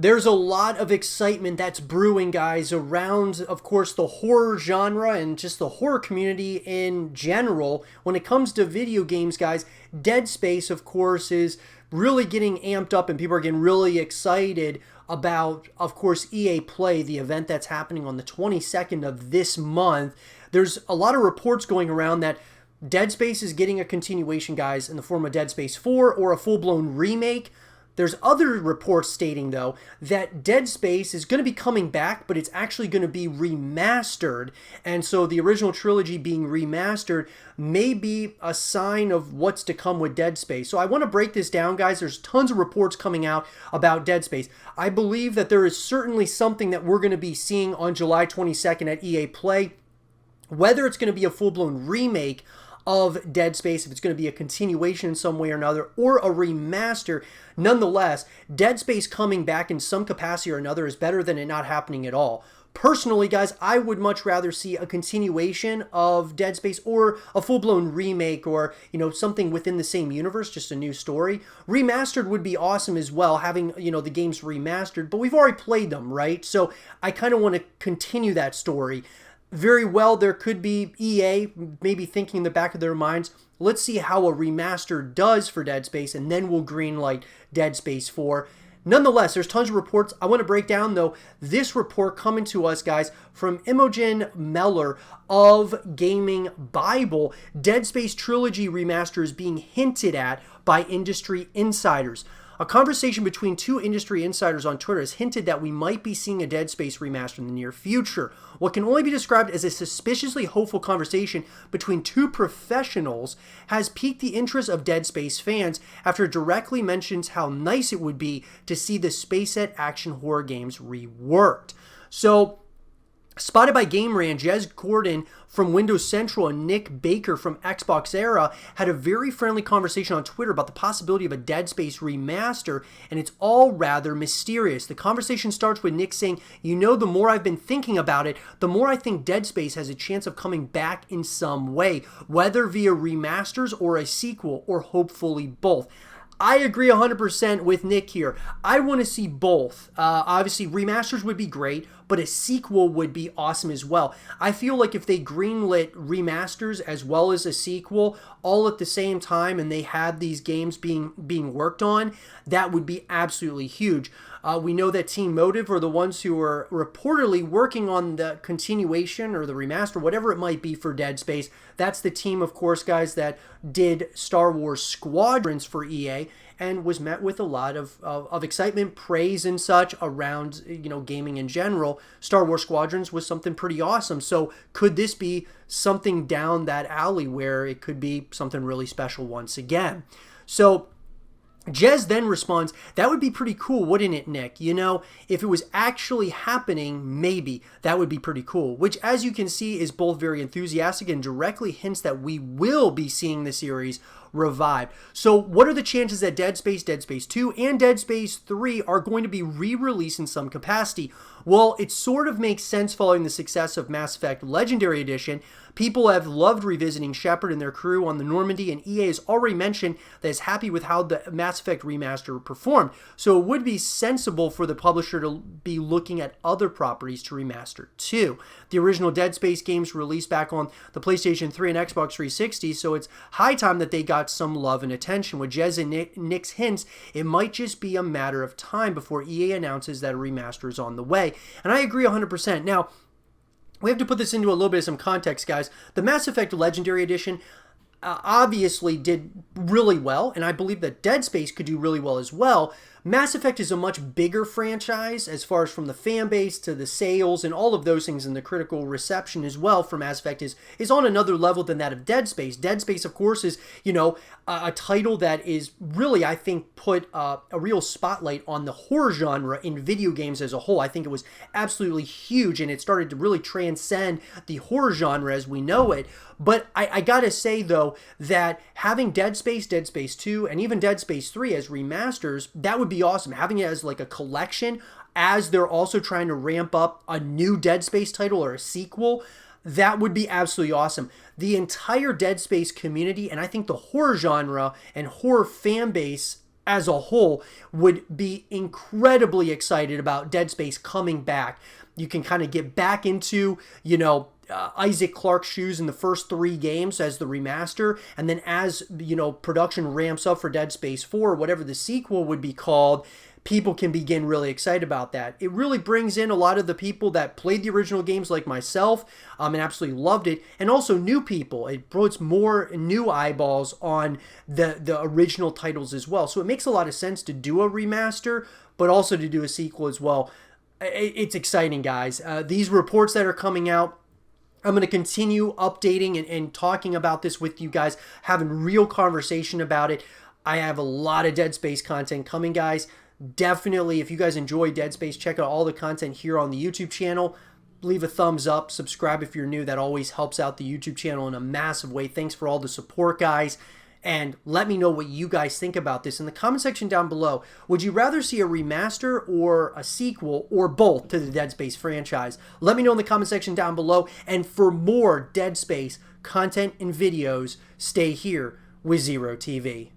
There's a lot of excitement that's brewing, guys, around, of course, the horror genre and just the horror community in general. When it comes to video games, guys, Dead Space, of course, is really getting amped up and people are getting really excited about, of course, EA Play, the event that's happening on the 22nd of this month. There's a lot of reports going around that Dead Space is getting a continuation, guys, in the form of Dead Space 4 or a full-blown remake. There's other reports stating, though, that Dead Space is going to be coming back, but it's actually going to be remastered. And so the original trilogy being remastered may be a sign of what's to come with Dead Space. So I want to break this down, guys. There's tons of reports coming out about Dead Space. I believe that there is certainly something that we're going to be seeing on July 22nd at EA Play. Whether it's going to be a full-blown remake of Dead Space, if it's going to be a continuation in some way or another, or a remaster, nonetheless, Dead Space coming back in some capacity or another is better than it not happening at all. Personally, guys, I would much rather see a continuation of Dead Space or a full-blown remake or, something within the same universe, just a new story. Remastered would be awesome as well, having, the games remastered, but we've already played them, right? So I kind of want to continue that story. Very well, there could be EA maybe thinking in the back of their minds, let's see how a remaster does for Dead Space, and then we'll greenlight Dead Space 4. Nonetheless, there's tons of reports. I want to break down, though, this report coming to us, guys, from Imogen Meller of Gaming Bible. Dead Space Trilogy remaster is being hinted at by industry insiders. A conversation between two industry insiders on Twitter has hinted that we might be seeing a Dead Space remaster in the near future. What can only be described as a suspiciously hopeful conversation between two professionals has piqued the interest of Dead Space fans after it directly mentions how nice it would be to see the space set action horror games reworked. So, spotted by Game Ran, Jez Gordon from Windows Central and Nick Baker from Xbox Era had a very friendly conversation on Twitter about the possibility of a Dead Space remaster, and it's all rather mysterious. The conversation starts with Nick saying, the more I've been thinking about it, the more I think Dead Space has a chance of coming back in some way, whether via remasters or a sequel, or hopefully both. I agree 100% with Nick here. I want to see both. Obviously, remasters would be great, but a sequel would be awesome as well. I feel like if they greenlit remasters as well as a sequel all at the same time and they had these games being worked on, that would be absolutely huge. We know that Team Motive are the ones who are reportedly working on the continuation or the remaster, whatever it might be for Dead Space. That's the team, of course, guys, that did Star Wars Squadrons for EA and was met with a lot of excitement, praise, and such around, gaming in general. Star Wars Squadrons was something pretty awesome. So could this be something down that alley where it could be something really special once again? So Jez then responds, that would be pretty cool, wouldn't it, Nick? If it was actually happening, maybe that would be pretty cool, which, as you can see, is both very enthusiastic and directly hints that we will be seeing the series revived. So what are the chances that Dead Space 2, and Dead Space 3 are going to be re-released in some capacity? Well, it sort of makes sense following the success of Mass Effect Legendary Edition. People have loved revisiting Shepard and their crew on the Normandy, and EA has already mentioned that it's happy with how the Mass Effect remaster performed. So it would be sensible for the publisher to be looking at other properties to remaster too. The original Dead Space games released back on the PlayStation 3 and Xbox 360, so it's high time that they got some love and attention. With Jez and Nick's hints, it might just be a matter of time before EA announces that a remaster is on the way. And I agree 100%. Now, we have to put this into a little bit of some context, guys. The Mass Effect Legendary Edition obviously did really well, and I believe that Dead Space could do really well as well. Mass Effect is a much bigger franchise as far as from the fan base to the sales and all of those things, and the critical reception as well for Mass Effect is on another level than that of Dead Space. Dead Space, of course, is, a title that is really, I think, put a real spotlight on the horror genre in video games as a whole. I think it was absolutely huge, and it started to really transcend the horror genre as we know it. But I gotta say, though, that having Dead Space 2, and even Dead Space 3 as remasters, that would be awesome. Having it as like a collection, as they're also trying to ramp up a new Dead Space title or a sequel, that would be absolutely awesome. The entire Dead Space community, and I think the horror genre and horror fan base as a whole would be incredibly excited about Dead Space coming back. You can kind of get back into, Isaac Clarke's shoes in the first 3 games as the remaster, and then as, production ramps up for Dead Space 4, whatever the sequel would be called, people can begin really excited about that. It really brings in a lot of the people that played the original games like myself and absolutely loved it, and also new people. It puts more new eyeballs on the original titles as well. So it makes a lot of sense to do a remaster, but also to do a sequel as well. It's exciting, guys. These reports that are coming out, I'm going to continue updating and talking about this with you guys, having real conversation about it. I have a lot of Dead Space content coming, guys. Definitely, if you guys enjoy Dead Space, check out all the content here on the YouTube channel. Leave a thumbs up, subscribe if you're new. That always helps out the YouTube channel in a massive way. Thanks for all the support, guys. And let me know what you guys think about this in the comment section down below. Would you rather see a remaster or a sequel or both to the Dead Space franchise? Let me know in the comment section down below. And for more Dead Space content and videos, stay here with Zero TV.